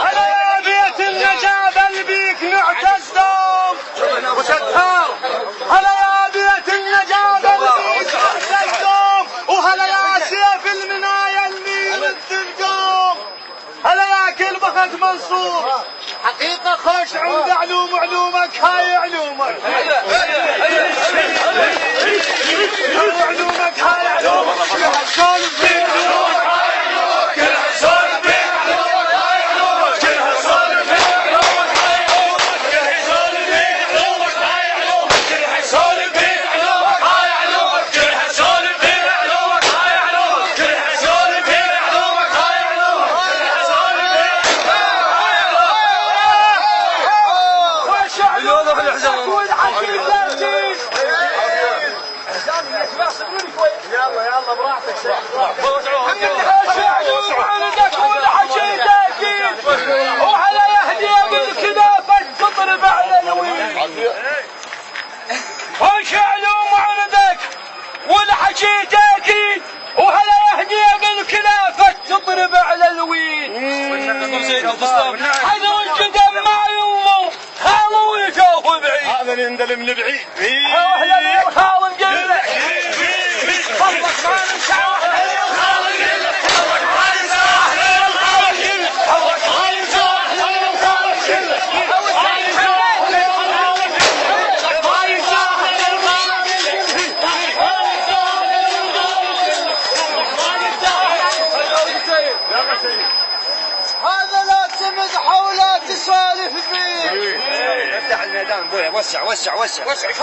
هلا يا بيت النجاب البيك نعتزهم وشتار. هلا يا بيت النجاب البيك نعتزهم وهلا يا سيف المنايا اللي يرد القوم. هلا يا كل بخت منصور حقيقة خوش عند علومك هاي علومك. علومك هاي علومك كلها سولف بين علومك هاي علومك كلها سولف بين علومك هاي علومك كلها سولف بين علومك هاي علومك كلها سولف بين علومك هاي علومك كلها سولف بين علومك هاي علومك كلها سولف بين علومك هاي علومك كلها سولف بين علومك هاي علومك كلها سولف بين وش علومك تكون عشيق ترتيب. يلا براحتك عندك والحشيد اكيد وهلا يهدي بالكنافه تضرب على الويل. وش علوم عندك والحشيد اكيد وهلا يهدي بالكنافه تضرب على الويل. هذا القدم ما ينظر خالو يشوف بعيد. هذا اللي يندلم لبعيد. واحنا اللي الخال نقله خلص ما نمشي هذا لا تمزح ولا تسالف فيه. افتح الميدان ابويا وسع وسع وسع وسع وسع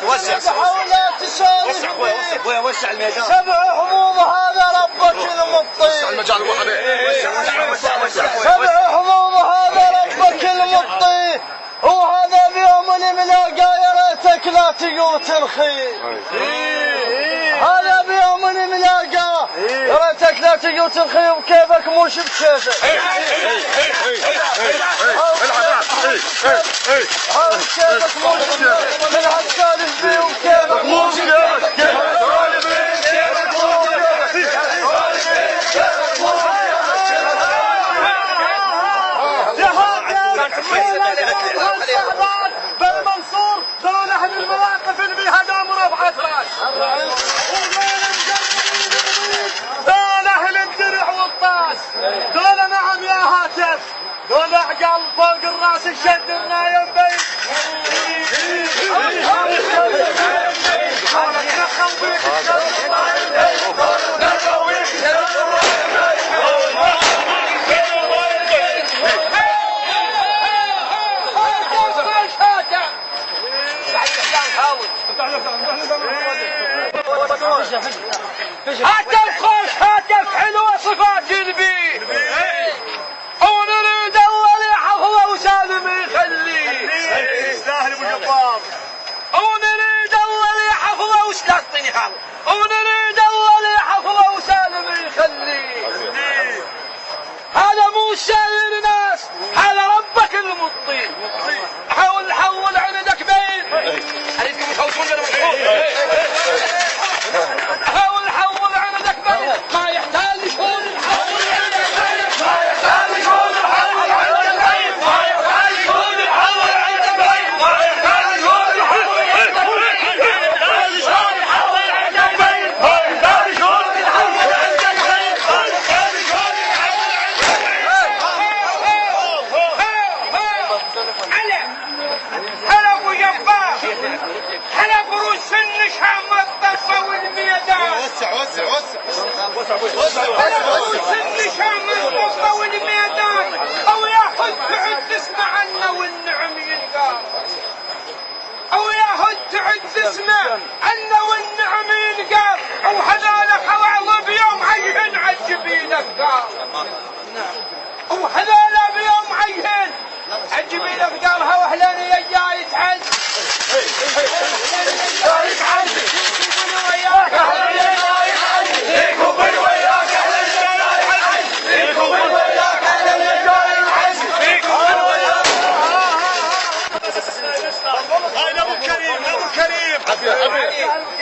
ولا تسالف فيه. ابويا وسع الميدان. 7 حموم هذا ربك المطي. وسع المجال ابو حبيب. وسع 7 حموم هذا ربك المطي وهذا بيوم الملاقى يا ريتك لا تقول ترخي. هذا بيوم الملاقى يا ريتك لا تقول ترخي وكيفك مش بكيفك. كيفك مش من هالسالف فيه وكيفك مش بالمنصور دول اهل المواقف اللي بيها دام رفعت راس. دول اهل الدرع والطاس. دول نعم يا هاتف دول عقل فوق الراس الشد النايم بيت. هاتف خوش هاتف حلوة صفات البيه ونريد الله اللي يحفظه وسالم يخليه. يستاهل ابو جبار. ونريد الله اللي يحفظه وسلطني خالد ونريد الله اللي يحفظه وسالم يخليه. هذا مو ساير ناس هذا ربك المطي. حول عندك بين اريدكم تخوفون من حول عندك بين ما يحتاج يكون الحول عندك بين ما يحتاج يكون الحول عندك بين ما يحتاج يكون الحول عندك بين ما يحتاج يكون الحول عندك بين ما يحتاج يكون الحول عندك بين ما يحتاج يكون الحول عندك بين ما يحتاج يكون هلا ابو جبار هلا بروس النشام الطفه والميدان. وسع بروس النشام الطفه والميدان او ياخذ تعد تسمع عنا والنعم ينقال. او ياخذ تعد تسمع عنا والنعم ينقال. او هذول خوالي بيوم عيهن عالجبينك قال. او هذول بيوم عيهن عالجبينك قال. هو اهلاني يا جاي تعز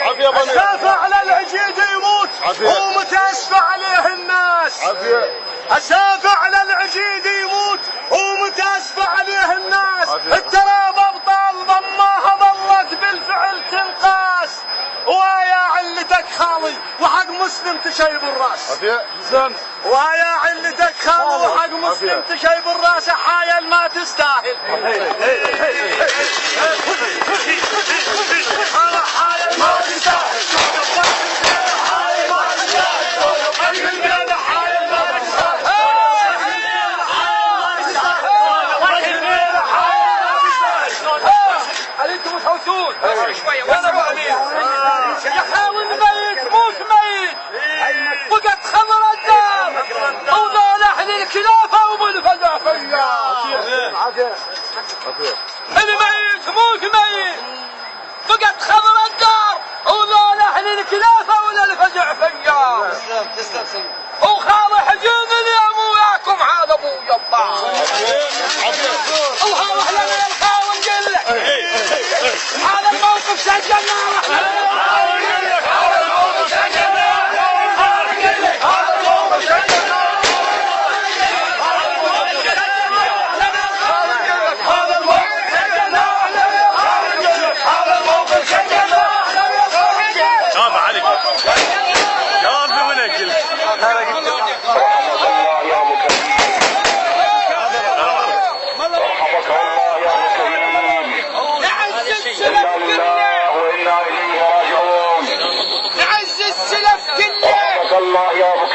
عافية الشافع على العجيز يموت. الشافع على العجيد يموت ومتى اشفع عليه الناس. التراب ابطال ضماها ظلت بالفعل تنقاس. ويا علتك خالي وحق مسلم تشيب الراس. ويا علتك خالي وحق مسلم تشيب الراس. حايل ما تستاهل. حايل ما تستاهل. شوية يحاول ميت موت ميت وقد خمر الدار وضال اهل الخلافة وبالفزع الميت موت ميت وقد خمر الدار وضال اهل الخلافة ولا الفزع فيا. وخال حجين اليوم وياكم هذا ابو جبار. الله احلى الخاون قل لك هذا الموقف سجلنا.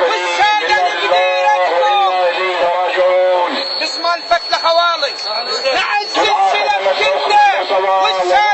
والسادة الكبيرة اسمه الفتلة خوالي. نعز السلف كله والسادة